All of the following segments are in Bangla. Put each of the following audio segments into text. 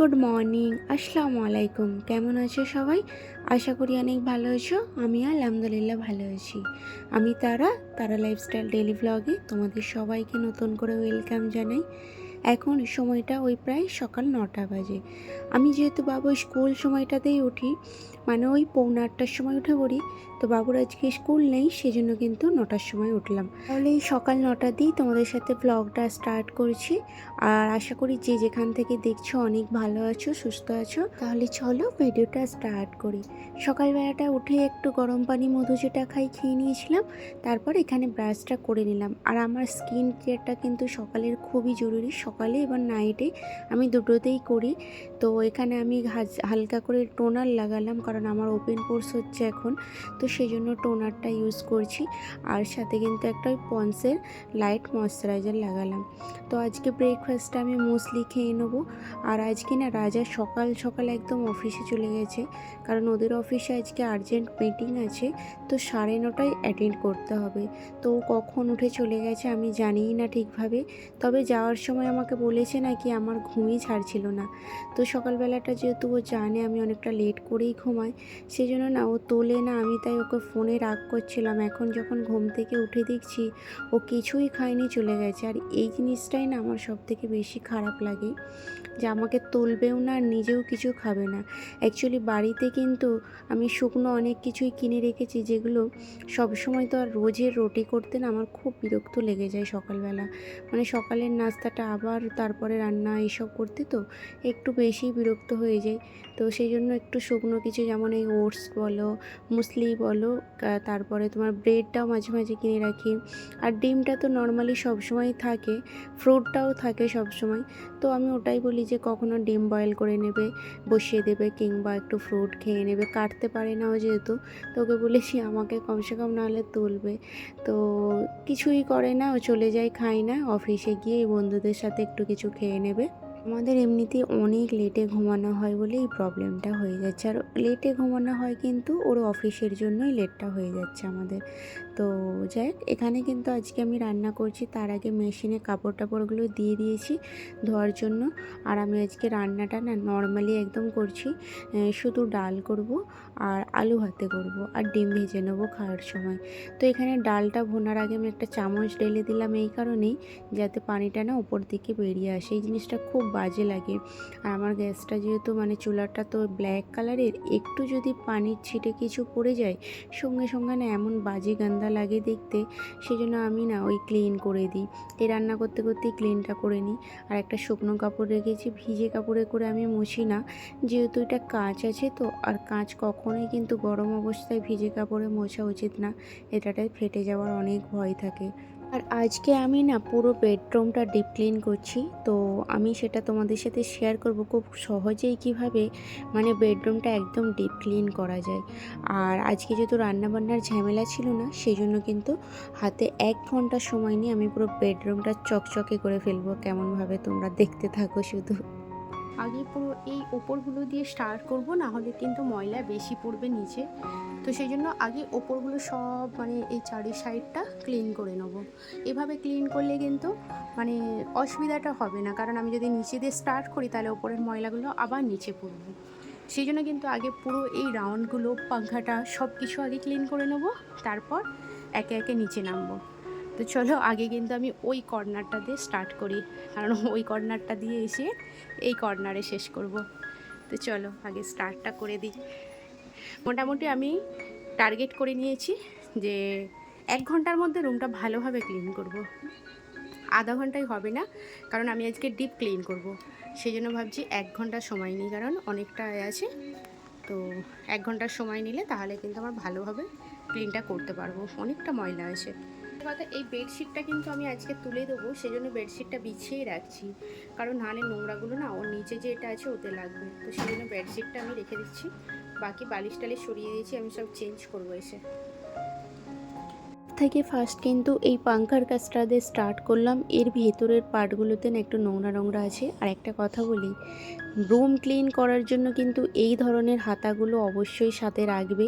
গুড মর্নিং, আসসালামু আলাইকুম। কেমন আছো সবাই? আশা করি অনেক ভালো আছো। আমি আলহামদুলিল্লাহ ভালো আছি। আমি তারা লাইফস্টাইল ডেইলি ব্লগে তোমাদের সবাইকে নতুন করে ওয়েলকাম জানাই। এখন সময়টা ওই প্রায় সকাল 9টা বাজে। আমি যেহেতু বাবু স্কুল সময়টাতেই উঠি, মানে ওই পৌনে 8টার সময় উঠে পড়ি। তো বাবুর আজকে স্কুল নেই, সেজন্য কিন্তু 9টার সময় উঠলাম। তাহলে এই সকাল 9টা দিয়েই তোমাদের সাথে ব্লগটা স্টার্ট করছি। আর আশা করি যে যেখান থেকে দেখছো অনেক ভালো আছো, সুস্থ আছো। তাহলে চলো ভিডিওটা স্টার্ট করি। সকালবেলাটা উঠে একটু গরম পানি মধু যেটা খেয়ে নিয়েছিলাম। তারপর এখানে ব্রাশটা করে নিলাম। আর আমার স্কিন কেয়ারটা কিন্তু সকালের খুবই জরুরি, সকালে এবং নাইটে আমি দুটোতেই করি। তো এখানে আমি হালকা করে টোনার লাগালাম, কারণ আমার ওপেন পোর্স হচ্ছে এখন, তো সেই জন্য টোনারটা ইউজ করছি। আর সাথে কিন্তু একটা ওই পন্সের লাইট ময়শ্চারাইজার লাগালাম। তো আজকে ব্রেকফাস্টটা আমি মুসলি খেয়ে নেবো। আর আজকে না রাজা সকাল সকাল একদম অফিসে চলে গেছে, কারণ ওদের অফিসে আজকে আর্জেন্ট মিটিং আছে। তো 9:30টায় অ্যাটেন্ড করতে হবে। তো ও কখন উঠে চলে গেছে আমি জানিই না ঠিকভাবে। তবে যাওয়ার সময় আমাকে বলেছে নাকি আমার ঘুমই ছাড়ছিল না। তো সকালবেলাটা যেহেতু ও জানে আমি অনেকটা লেট করেই ঘুমাই, সেই জন্য না ও তোলে না, আমি তাই ওকে ফোনে রাগ করছিলাম। এখন যখন ঘুম থেকে উঠে দেখছি ও কিছুই খায়নি, চলে গেছে। আর এই জিনিসটাই না আমার সবথেকে বেশি খারাপ লাগে, যে আমাকে তুলবেও না আর নিজেও কিছু খাবে না। অ্যাকচুয়ালি বাড়িতে কিন্তু আমি শুকনো অনেক কিছুই কিনে রেখেছি, যেগুলো সবসময় তো আর রোজের রুটি করতে না আমার খুব বিরক্ত লেগে যায় সকালবেলা। মানে সকালের নাস্তাটা আবার তারপরে রান্না এইসব করতে তো একটু বেশি বিরক্ত হয়ে যায়। তো সেই জন্য একটু শুকনো কিছু, যেমন এই ওটস বলো, মুসলি বলো, তারপরে তোমার ব্রেডটাও মাঝে মাঝে কিনে রাখি। আর ডিমটা তো নর্মালি সবসময় থাকে, ফ্রুটটাও থাকে সবসময়। তো আমি ওটাই বলি যে কখনো ডিম বয়েল করে নেবে, বসিয়ে দেবে, কিংবা একটু ফ্রুট খেয়ে নেবে। কাটতে পারে না ও যেহেতু, তো ওকে বলেছি আমাকে কমসে কম নাহলে তুলবে। তো কিছুই করে না, ও চলে যায়, খায় না। অফিসে গিয়ে বন্ধুদের সাথে একটু কিছু খেয়ে নেবে। আমাদের এমনিতেই অনেক লেটে ঘুমানো হয় বলে এই প্রবলেমটা হয়ে যাচ্ছে। আর লেটে ঘুমানো হয় কিন্তু ওর অফিসের জন্যই লেটটা হয়ে যাচ্ছে আমাদের। তো যাই হোক, এখানে কিন্তু আজকে আমি রান্না করছি, তার আগে মেশিনে কাপড় টাপড়গুলো দিয়ে দিয়েছি ধোয়ার জন্য। আর আমি আজকে রান্নাটা না নর্মালি একদম করছি, শুধু ডাল করব আর আলু ভাতে করব আর ডিম ভেজে নেবো খাওয়ার সময়। তো এখানে ডালটা ভোনার আগে আমি একটা চামচ ঢেলে দিলাম, এই কারণেই যাতে পানিটা না উপর দিকে বেরিয়ে আসে। এই জিনিসটা খুব বাজে লাগে। আর আমার গ্যাসটা যেহেতু মানে চুলাটা তো ব্ল্যাক কালারের, একটু যদি পানির ছিটে কিছু পড়ে যায় সঙ্গে সঙ্গে না এমন বাজে গান্দা লাগে দেখতে, সেই জন্য আমি না ওই ক্লিন করে দিই। এই রান্না করতে করতেই ক্লিনটা করে নিই। আর একটা শুকনো কাপড় রেখেছি, ভিজে কাপড়ে করে আমি মুছি না, যেহেতু এটা কাঁচ আছে তো। আর কাঁচ কখনোই কিন্তু গরম অবস্থায় ভিজে কাপড়ে মোছা উচিত না, এটাতে ফেটে যাওয়ার অনেক ভয় থাকে। আর আজকে আমি না পুরো বেডরুমটা ডিপ ক্লিন করছি। তো আমি সেটা তোমাদের সাথে শেয়ার করব খুব সহজেই কিভাবে মানে বেডরুমটা একদম ডিপ ক্লিন করা যায়। আর আজকে যেহেতু রান্নাবান্নার ঝামেলা ছিল না, সেই জন্য কিন্তু হাতে 1 ঘন্টা সময় নিয়ে আমি পুরো বেডরুমটা চকচকে করে ফেলবো। কেমনভাবে তোমরা দেখতে থাকো শুধু। আগে পুরো এই ওপরগুলো দিয়ে স্টার্ট করব, না হলে কিন্তু ময়লা বেশি পড়বে নিচে। তো সেই জন্য আগে ওপরগুলো সব মানে এই চারি সাইডটা ক্লিন করে নেব। এভাবে ক্লিন করলে কিন্তু মানে অসুবিধাটা হবে না, কারণ আমি যদি নিচে দিয়ে স্টার্ট করি তাহলে ওপরের ময়লাগুলো আবার নিচে পড়বে। সেই জন্য কিন্তু আগে পুরো এই রাউন্ডগুলো, পাংখাটা সব কিছু আগে ক্লিন করে নেব, তারপর একে একে নিচে নামবো। তো চলো আগে কিন্তু আমি ওই কর্নারটা দিয়ে স্টার্ট করি, কারণ ওই কর্নারটা দিয়ে এসে এই কর্নারে শেষ করব। তো চলো আগে স্টার্টটা করে দিই। মোটামুটি আমি টার্গেট করে নিয়েছি যে 1 ঘন্টার মধ্যে রুমটা ভালোভাবে ক্লিন করব। আধা ঘন্টায় হবে না, কারণ আমি আজকে ডিপ ক্লিন করব। সেই জন্য ভাবছি 1 ঘন্টা সময় নিই, কারণ অনেকটা আছে। তো 1 ঘন্টার সময় নিলে তাহলে কিন্তু আমার ভালোভাবে ক্লিনটা করতে পারবো, অনেকটা ময়লা আছে। কথা, এই বেডশিটটা কিন্তু আমি আজকে তুলে দেবো, সেই জন্য বেডশিটটা বিছিয়েই রাখছি, কারণ নাহলে নোংরাগুলো না ওর নিচে যে এটা আছে ওতে লাগবে। তো সেই জন্য বেডশিটটা আমি রেখে দিচ্ছি, বাকি বালিশ টালিশ সরিয়ে দিয়েছি, আমি সব চেঞ্জ করবো এসে। থেকে ফার্স্ট কিন্তু এই পাংখার কাজটা দিয়ে স্টার্ট করলাম। এর ভেতরের পার্টগুলোতে না একটু নোংরা নোংরা আছে। আর একটা কথা বলি, রুম ক্লিন করার জন্য কিন্তু এই ধরনের হাতাগুলো অবশ্যই সাথে রাখবে।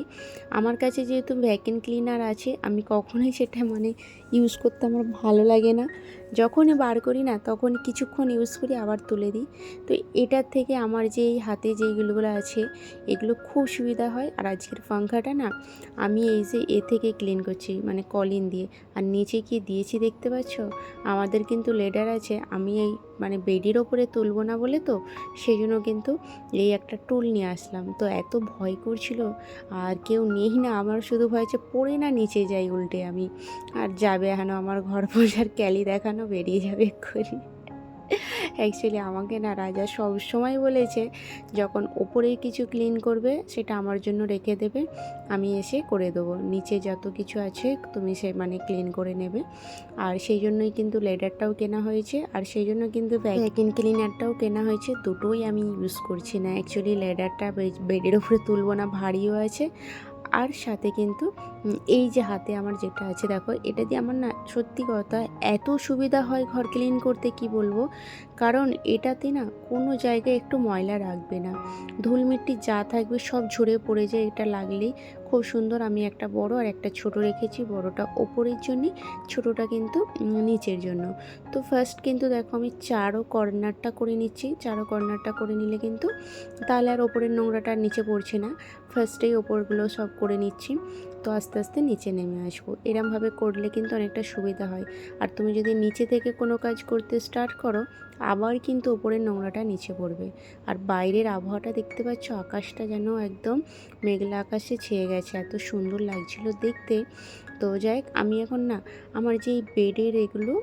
আমার কাছে যেহেতু ভ্যাকুয়াম ক্লিনার আছে, আমি কখনোই সেটা ইউজ করতে আমার ভালো লাগে না। যখনই বার করি না তখনই কিছুক্ষণ ইউজ করি আবার তুলে দিই। তো এটার থেকে আমার যে এই হাতে যেইগুলো আছে এগুলো খুব সুবিধা হয়। আর আজকের পাংখাটা না আমি এই যে এ থেকে ক্লিন করছি, কলিন দিয়ে। আর নিচে কি দিয়েছি দেখতে পাচ্ছ? আমাদের কিন্তু লেডার আছে, আমি এই বেডের ওপরে তুলবো না বলে তো সেই জন্য কিন্তু এই একটা টুল নিয়ে আসলাম। তো এত ভয় করছিল, আর কেউ নেই না, আমার শুধু ভয় হচ্ছে পড়ে না নিচে যাই উল্টে আমি, আর যাবে এখন আমার ঘর পোষার ক্যালি দেখানো বেরিয়ে যাবে এক্ষুনি। অ্যাকচুয়ালি আমাকে না রাজা সব সময় বলেছে যখন ওপরের কিছু ক্লিন করবে সেটা আমার জন্য রেখে দেবে, আমি এসে করে দেবো, নিচে যত কিছু আছে তুমি সে ক্লিন করে নেবে। আর সেই জন্যই কিন্তু লেডারটাও কেনা হয়েছে, আর সেই জন্য কিন্তু ভ্যাকুয়াম ক্লিনারটাও কেনা হয়েছে। দুটোই আমি ইউজ করছি না। অ্যাকচুয়ালি লেডারটা বেডের ওপরে তুলবো না, ভারীও আছে। আর সাথে কিন্তু এই যে হাতে আমার যেটা আছে দেখো, এটা দিয়ে আমার না সত্যি কথা এত সুবিধা হয় ঘর ক্লিন করতে কি বলবো। কারণ এটাতে না কোনো জায়গায় একটু ময়লা রাখবে না, ধুলমিট্টি যা থাকবে সব ঝরে পড়ে যায় এটা লাগলেই। খুব সুন্দর। আমি একটা বড় আর একটা ছোট রেখেছি, বড়টা ওপরের জন্যে, ছোটোটা কিন্তু নিচের জন্য। তো ফার্স্ট কিন্তু দেখো আমি চারো কর্নারটা করে নিচ্ছি। চারো কর্নারটা করে নিলে কিন্তু তাহলে আর ওপরের নোংরাটা নিচে পড়ছে না। ফার্স্টেই ওপরগুলো সব করে নিচ্ছি, তো আস্তে আস্তে নিচে নেমে আসবো। এরমভাবে করলে কিন্তু অনেকটা সুবিধা হয়। আর তুমি যদি নিচে থেকে কোনো কাজ করতে স্টার্ট করো আবার কিন্তু ওপরের নোংরাটা নিচে পড়বে। আর বাইরের আবহাওয়াটা দেখতে পাচ্ছ, আকাশটা যেন একদম মেঘলা আকাশে ছেয়ে গেছে, এত সুন্দর লাগছিল দেখতে। তো যাই হোক, আমি এখন না আমার যে বেডের এগুলো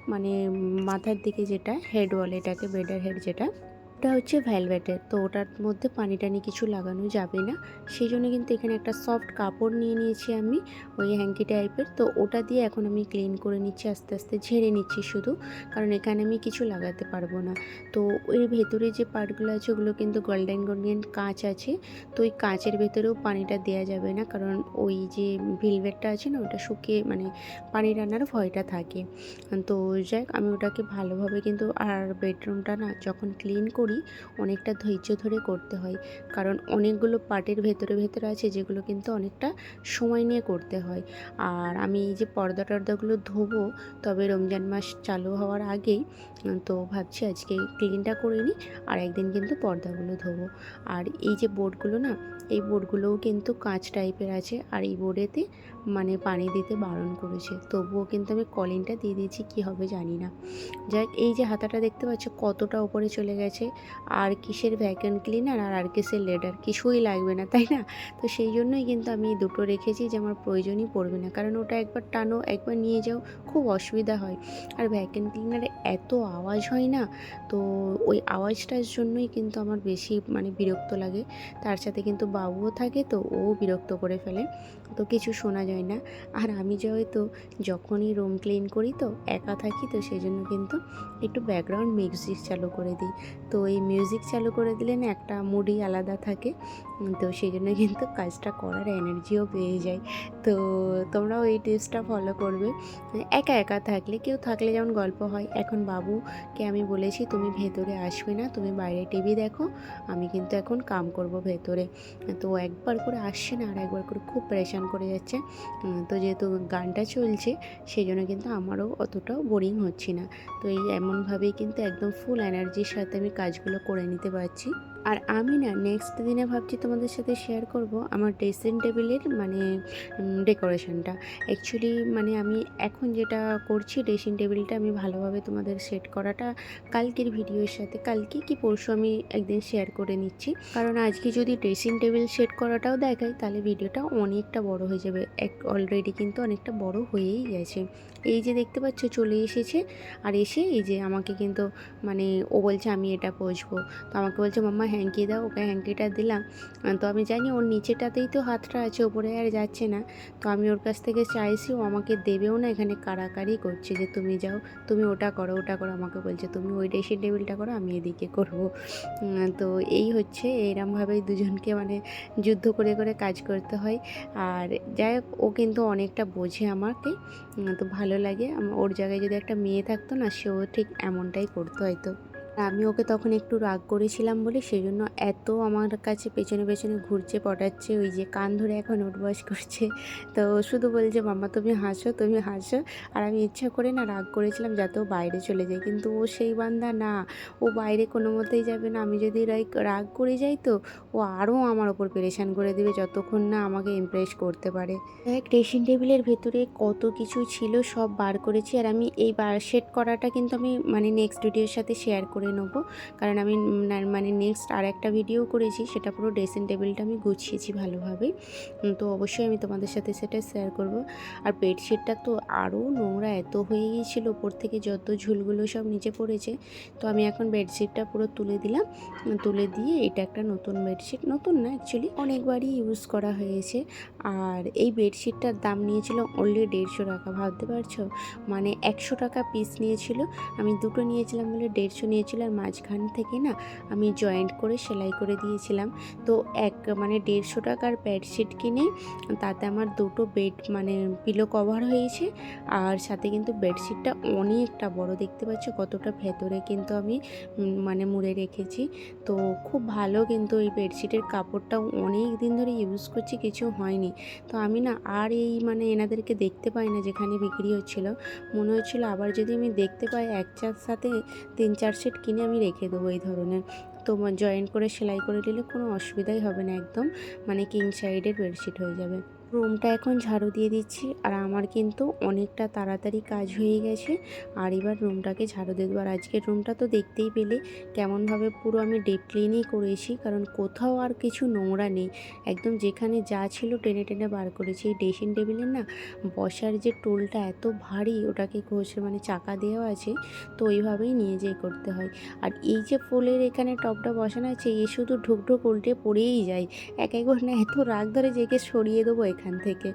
মাথার দিকে যেটা হেড ওয়াল, এটাকে বেডের হেড যেটা, ওটা হচ্ছে ভেলভেটের, তো ওটার মধ্যে পানি টানি কিছু লাগানো যাবে না। সেই জন্য কিন্তু এখানে একটা সফট কাপড় নিয়ে নিয়েছি আমি, ওই হ্যাঙ্কি টাইপের। তো ওটা দিয়ে এখন আমি ক্লিন করে নিচ্ছি, আস্তে আস্তে ঝেড়ে নিচ্ছি শুধু, কারণ এখানে আমি কিছু লাগাতে পারবো না। তো ওই ভেতরে যে পার্টগুলো আছে ওগুলো কিন্তু গোল্ডেন গোল্ডেন কাঁচ আছে, তো ওই কাঁচের ভেতরেও পানিটা দেওয়া যাবে না, কারণ ওই যে ভেলভেটটা আছে না ওটা শুকিয়ে পানি রান্নার ভয়টা থাকে। তো যাই হোক, আমি ওটাকে ভালোভাবে কিন্তু, আর বেডরুমটা না যখন ক্লিন করি অনেকটা ধৈর্য ধরে করতে হয়, কারণ অনেকগুলো পার্টের ভেতরে ভেতরে আছে যেগুলো কিন্তু অনেকটা সময় নিয়ে করতে হয়। আর আমি এই যে পর্দা টর্দাগুলো ধোবো তবে রমজান মাস চালু হওয়ার আগেই, তো ভাবছি আজকে ক্লিনটা করে নিই, আর একদিন কিন্তু পর্দাগুলো ধোবো। আর এই যে বোর্ডগুলো না, এই বোর্ডগুলোও কিন্তু কাঁচ টাইপের আছে, আর এই বোর্ডেতে পানি দিতে বারণ করেছে, তবুও কিন্তু আমি কলিনটা দিয়ে দিয়েছি, কি হবে জানি না। যাই হোক, এই যে হাতাটা দেখতে পাচ্ছ কতটা উপরে চলে গেছে, আর কিসের ভ্যাকুয়াম ক্লিনার আর কিসের লেডার, কিছুই লাগবে না তাই না। তো সেই জন্যই কিন্তু আমি দুটো রেখেছি, যে আমার প্রয়োজনই পড়বে না, কারণ ওটা একবার টানো একবার নিয়ে যাও খুব অসুবিধা হয়। আর ভ্যাকুয়াম ক্লিনারে এত আওয়াজ হয় না, তো ওই আওয়াজটার জন্যই কিন্তু আমার বেশি বিরক্ত লাগে। তার সাথে কিন্তু বাবুও থাকে, তো ও বিরক্ত করে ফেলে, তো কিছু শোনা যায় না। আর আমি যেহেতু যখনই রুম ক্লিন করি তো একা থাকি, তো সেই জন্য কিন্তু একটু ব্যাকগ্রাউন্ড মিউজিক চালু করে দিই। তো এই মিউজিক চালু করে দিলে না একটা মুডই আলাদা থাকে, তো সেই জন্য কিন্তু কাজটা করার এনার্জিও পেয়ে যায়। তো তোমরাও এই টিপসটা ফলো করবে একা একা থাকলে। কেউ থাকলে যেমন গল্প হয়, এখন বাবুকে আমি বলেছি তুমি ভেতরে আসবে না, তুমি বাইরে টিভি দেখো, আমি কিন্তু এখন কাম করব ভেতরে। তো একবার করে আসছে না, আর একবার করে খুব পরেশান করে যাচ্ছে। তো যেহেতু গানটা চলছে সেই জন্য কিন্তু আমারও অতটাও বোরিং হচ্ছে না। তো এই এমনভাবেই কিন্তু একদম ফুল এনার্জির সাথে আমি কাজগুলো করে নিতে পারছি। আর আমি না নেক্সট দিনে ভাবছি তোমাদের সাথে শেয়ার করব আমার ড্রেসিং টেবিলের ডেকোরেশনটা। অ্যাকচুয়ালি আমি এখন যেটা করছি, ড্রেসিং টেবিলটা আমি ভালোভাবে তোমাদের সেট করাটা কালকের ভিডিওর সাথে, কালকে কি পরশু আমি একদিন শেয়ার করে নিচ্ছি, কারণ আজকে যদি ড্রেসিং টেবিল সেট করাটাও দেখাই তাহলে ভিডিওটা অনেকটা বড় হয়ে যাবে। অলরেডি কিন্তু অনেকটা বড় হয়েই গেছে। এই যে দেখতে পাচ্ছ চলে এসেছে, আর এসে এই যে আমাকে কিন্তু ও বলছে আমি এটা পরবো, তো আমাকে বলছে মাম্মা হ্যাঙ্কি দাও, ওকে হ্যাঙ্কিটা দিলাম। তো আমি জানি ওর নিচেটাতেই তো হাতটা আছে, ওপরে আর যাচ্ছে না। তো আমি ওর কাছ থেকে চাইছি, ও আমাকে দেবেও না, এখানে কাড়াকাড়ি করছে যে তুমি যাও, তুমি ওটা করো ওটা করো, আমাকে বলছে তুমি ওই ড্রেসিং টেবিলটা করো আমি এদিকে করবো। তো এই হচ্ছে, এইরমভাবেই দুজনকে যুদ্ধ করে করে কাজ করতে হয়। আর যাই হোক, ও কিন্তু অনেকটা বোঝে আমাকে, তো ভালো লাগে। ওর জায়গায় যদি একটা মেয়ে থাকতো না, সেও ঠিক এমনটাই করতো হয়তো। আমি ওকে তখন একটু রাগ করেছিলাম বলে সেই জন্য এত আমার কাছে পেছনে পেছনে ঘুরছে, পটাচ্ছে, ওই যে কান ধরে এখন উঠবস করছে। তো শুধু বলছে মাম্মা তুমি হাসো, তুমি হাসো। আর আমি ইচ্ছা করে না রাগ করেছিলাম যাতে ও বাইরে চলে যায়, কিন্তু ও সেই বান্দা না, ও বাইরে কোনো মতেই যাবে না। আমি যদি রাগ করে যাই তো ও আরও আমার ওপর পেরেশান করে দেবে যতক্ষণ না আমাকে ইমপ্রেস করতে পারে। এক ড্রেসিং টেবিলের ভেতরে কত কিছু ছিল সব বার করেছি, আর আমি এই সেট করাটা কিন্তু আমি মানে নেক্সট ভিডিওর সাথে শেয়ার করে নেবো, কারণ আমি মানে নেক্সট আর একটা ভিডিও করেছি, সেটা পুরো ড্রেসিং টেবিলটা আমি গুছিয়েছি ভালোভাবে। তো অবশ্যই আমি তোমাদের সাথে সেটা শেয়ার করব। আর বেডশিটটা তো আরও নোংরা এত হয়ে গিয়েছিল, ওপর থেকে যত ঝুলগুলো সব নিচে পড়েছে। তো আমি এখন বেডশিটটা পুরো তুলে দিলাম, তুলে দিয়ে এটা একটা নতুন বেডশিট, নতুন না অ্যাকচুয়ালি অনেকবারই ইউজ করা হয়েছে। আর এই বেডশিটটার দাম নিয়েছিল অনলি 150 টাকা, ভাবতে পারছো? মানে 100 টাকা পিস নিয়েছিল, আমি দুটো নিয়েছিলাম বলে 150 নিয়েছিল। আর মাঝখান থেকে না আমি জয়েন্ট করে সেলাই করে দিয়েছিলাম। তো মানে 150 টাকার বেডশিট কিনে তাতে আমার দুটো বেড মানে পিলো কভার হয়েছে। আর সাথে কিন্তু বেডশিটটা অনেকটা বড়, দেখতে পাচ্ছ কতটা ভেতরে কিন্তু আমি মানে মুড়ে রেখেছি। তো খুব ভালো, কিন্তু এই বেডশিটের কাপড়টাও অনেক দিন ধরে ইউজ করছি, কিছু হয়নি। তো আমি না আর এই মানে এনাদেরকে দেখতে পাই না যেখানে বিক্রি হচ্ছিল, মনে হচ্ছিলো আবার যদি আমি দেখতে পাই একটার সাথে 3-4 সেট কিনে আমি রেখে দেবো এই ধরনের। তো জয়েন্ট করে সেলাই করে দিলে কোনো অসুবিধাই হবে না, একদম মানে কিং সাইডের বেডশিট হয়ে যাবে। রুমটা এখন ঝাড়ু দিয়ে দিচ্ছি, আর আমার কিন্তু অনেকটা তাড়াতাড়ি কাজ হয়ে গেছে। আর এবার রুমটাকে ঝাড়ু দিয়ে দেবো। আর আজকের রুমটা তো দেখতেই পেলে কেমনভাবে পুরো আমি ডিপ ক্লিনই করেছি, কারণ কোথাও আর কিছু নোংরা নেই, একদম যেখানে যা ছিল টেনে টেনে বার করেছি। এই ড্রেসিং টেবিলের না বসার যে টুলটা এত ভারী, ওটাকে ঘষে মানে চাকা দেওয়া আছে, তো ওইভাবেই নিয়ে যেয়ে করতে হয়। আর এই যে ফুলের এখানে টবটা বসানো আছে, এ শুধু ঢুকঢুক উল্টে পড়েই যায়, এক একবার না এত রাগ ধরে যে একে সরিয়ে দেবো এখান থেকে।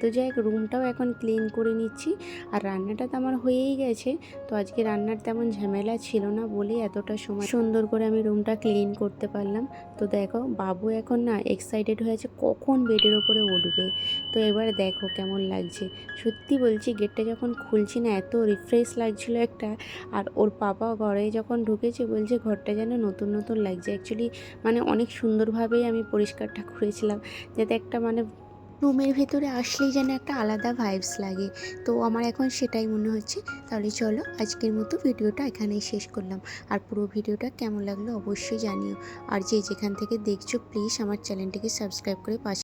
তো যাই হোক, রুমটাও এখন ক্লিন করে নিচ্ছি। আর রান্নাটা তো আমার হয়েই গেছে, তো আজকে রান্নার তেমন ঝামেলা ছিল না বলেই এতটা সময় সুন্দর করে আমি রুমটা ক্লিন করতে পারলাম। তো দেখো বাবু এখন না এক্সাইটেড হয়েছে কখন বেডের ওপরে উঠবে। তো এবার দেখো কেমন লাগছে, সত্যি বলছি গেটটা যখন খুলছি না এত রিফ্রেশ লাগছিল একটা। আর ওর পাপা ঘরে যখন ঢুকেছে বলছে ঘরটা যেন নতুন নতুন লাগছে। অ্যাকচুয়ালি মানে অনেক সুন্দরভাবেই আমি পরিষ্কারটা করেছিলাম, যাতে একটা মানে রুমের ভেতরে আসলেই যেন একটা আলাদা ভাইবস লাগে। তো আমার এখন সেটাই মনে হচ্ছে। তাহলে চলো আজকের মতো ভিডিওটা এখানেই শেষ করলাম। আর পুরো ভিডিওটা কেমন লাগলো অবশ্যই জানিও। আর যে যেখান থেকে দেখছো প্লিজ আমার চ্যানেলটিকে সাবস্ক্রাইব করে পাশে